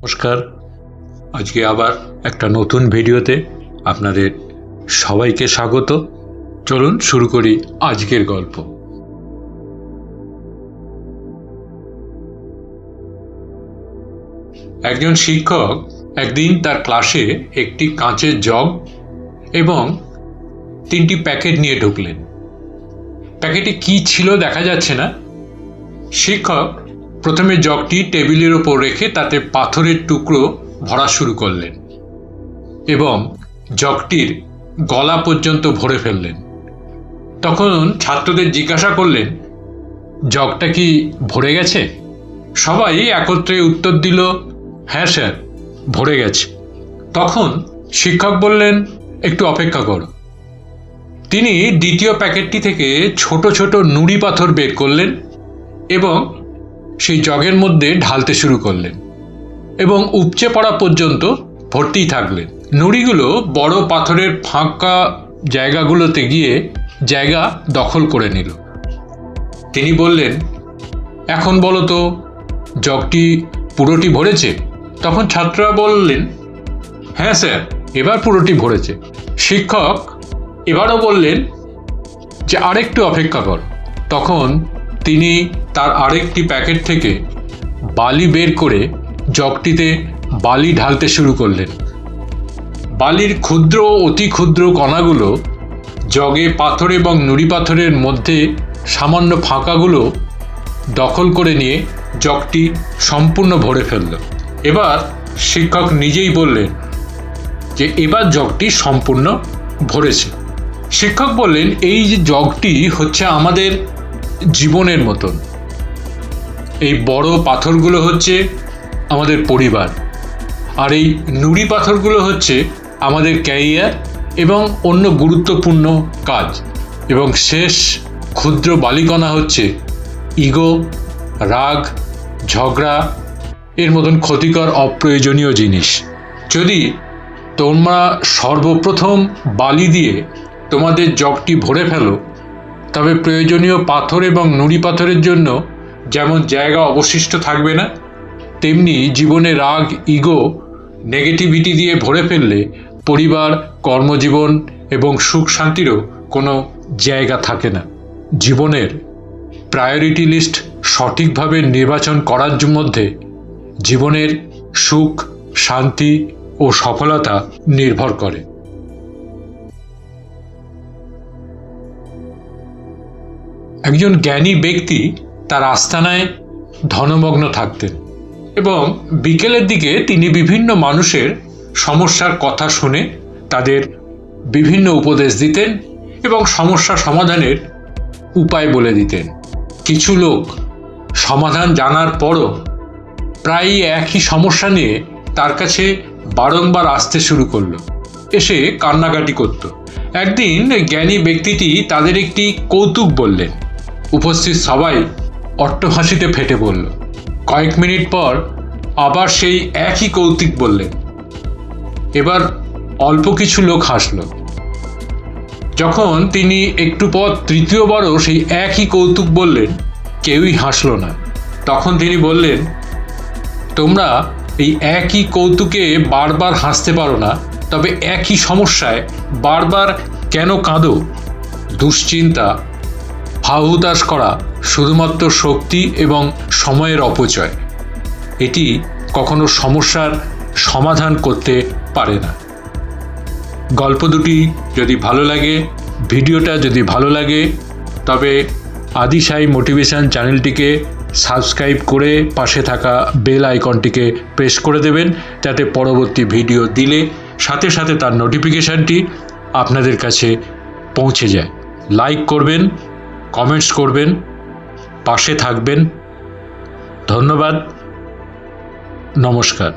নমস্কার। আজকে আবার একটা নতুন ভিডিওতে আপনাদের সবাইকে স্বাগত। চলুন শুরু করি আজকের গল্প। একজন শিক্ষক একদিন তার ক্লাসে একটি কাঁচের জগ এবং 3টি প্যাকেট নিয়ে ঢুকলেন। প্যাকেটে কি ছিল দেখা যাচ্ছে না। শিক্ষক প্রথমে জগটি টেবিলের ওপর রেখে তাতে পাথরের টুকরো ভরা শুরু করলেন এবং জগটির গলা পর্যন্ত ভরে ফেললেন। তখন ছাত্রদের জিজ্ঞাসা করলেন, জগটা কি ভরে গেছে? সবাই একত্রে উত্তর দিল, হ্যাঁ স্যার, ভরে গেছে। তখন শিক্ষক বললেন, একটু অপেক্ষা করো। তিনি দ্বিতীয় প্যাকেটটি থেকে ছোট ছোট নুড়ি পাথর বের করলেন এবং সেই জগের মধ্যে ঢালতে শুরু করলেন এবং উপচে পড়া পর্যন্ত ভর্তিই থাকলেন। নুড়িগুলো বড় পাথরের ফাঁকা জায়গাগুলোতে গিয়ে জায়গা দখল করে নিল। তিনি বললেন, এখন বলো তো, জগটি পুরোটি ভরেছে? তখন ছাত্ররা বললেন, হ্যাঁ স্যার, এবার পুরোটি ভরেছে। শিক্ষক এবারও বললেন যে আরেকটু অপেক্ষা কর। তখন তিনি তার আরেকটি প্যাকেট থেকে বালি বের করে জগটিতে বালি ঢালতে শুরু করলেন। বালির ক্ষুদ্র অতি ক্ষুদ্র কণাগুলো জগে পাথর এবং নুড়ি পাথরের মধ্যে সামান্য ফাঁকাগুলো দখল করে নিয়ে জগটি সম্পূর্ণ ভরে ফেলল। এবার শিক্ষক নিজেই বললেন যে এবার জগটি সম্পূর্ণ ভরেছে। শিক্ষক বললেন, এই যে জগটি হচ্ছে আমাদের জীবনের মতন। এই বড় পাথরগুলো হচ্ছে আমাদের পরিবার, আর এই নুড়ি পাথরগুলো হচ্ছে আমাদের ক্যারিয়ার এবং অন্য গুরুত্বপূর্ণ কাজ, এবং শেষ ক্ষুদ্র বালিকণা হচ্ছে ইগো, রাগ, ঝগড়া, এর মতন ক্ষতিকর অপ্রয়োজনীয় জিনিস। যদি তোমরা সর্বপ্রথম বালি দিয়ে তোমাদের জগটি ভরে ফেলো, তবে প্রয়োজনীয় পাথর এবং নুড়ি পাথরের জন্য যেমন জায়গা অবশিষ্ট থাকবে না, তেমনি জীবনে রাগ, ইগো, নেগেটিভিটি দিয়ে ভরে ফেললে পরিবার, কর্মজীবন এবং সুখ শান্তিরও কোনো জায়গা থাকে না। জীবনের প্রায়োরিটি লিস্ট সঠিকভাবে নির্বাচন করার মধ্যে জীবনের সুখ, শান্তি ও সফলতা নির্ভর করে। একজন জ্ঞানী ব্যক্তি তার আস্তানায় ধনমগ্ন থাকতেন এবং বিকেলের দিকে তিনি বিভিন্ন মানুষের সমস্যার কথা শুনে তাদের বিভিন্ন উপদেশ দিতেন এবং সমস্যা সমাধানের উপায় বলে দিতেন। কিছু লোক সমাধান জানার পরও প্রায়ই একই সমস্যা নিয়ে তার কাছে বারংবার আসতে শুরু করলো, এসে কান্নাকাটি করত। একদিন জ্ঞানী ব্যক্তিটি তাদের একটি কৌতুক বললেন। উপস্থিত সবাই অট্টহাসিতে ফেটে পড়ল। কয়েক মিনিট পর আবার সেই একই কৌতুক বললেন। এবার অল্প কিছু লোক হাসল। যখন তিনি একটু পর তৃতীয়বারও সেই একই কৌতুক বললেন, কেউই হাসল না। তখন তিনি বললেন, তোমরা এই একই কৌতুকে বারবার হাসতে পারো না, তবে একই সমস্যায় বারবার কেন কাঁদো? দুশ্চিন্তা, হাহুতাশ করা শুধুমাত্র শক্তি এবং সময়ের অপচয়। এটি কখনো সমস্যার সমাধান করতে পারে না। গল্প দুটি যদি ভালো লাগে, ভিডিওটা যদি ভালো লাগে, তবে আদি সাই মোটিভেশন চ্যানেলটিকে সাবস্ক্রাইব করে পাশে থাকা বেল আইকনটিকে প্রেস করে দেবেন, যাতে পরবর্তী ভিডিও দিলে সাথে সাথে তার নোটিফিকেশানটি আপনাদের কাছে পৌঁছে যায়। লাইক করবেন, কমেন্টস করবেন, পাশে থাকবেন। ধন্যবাদ। নমস্কার।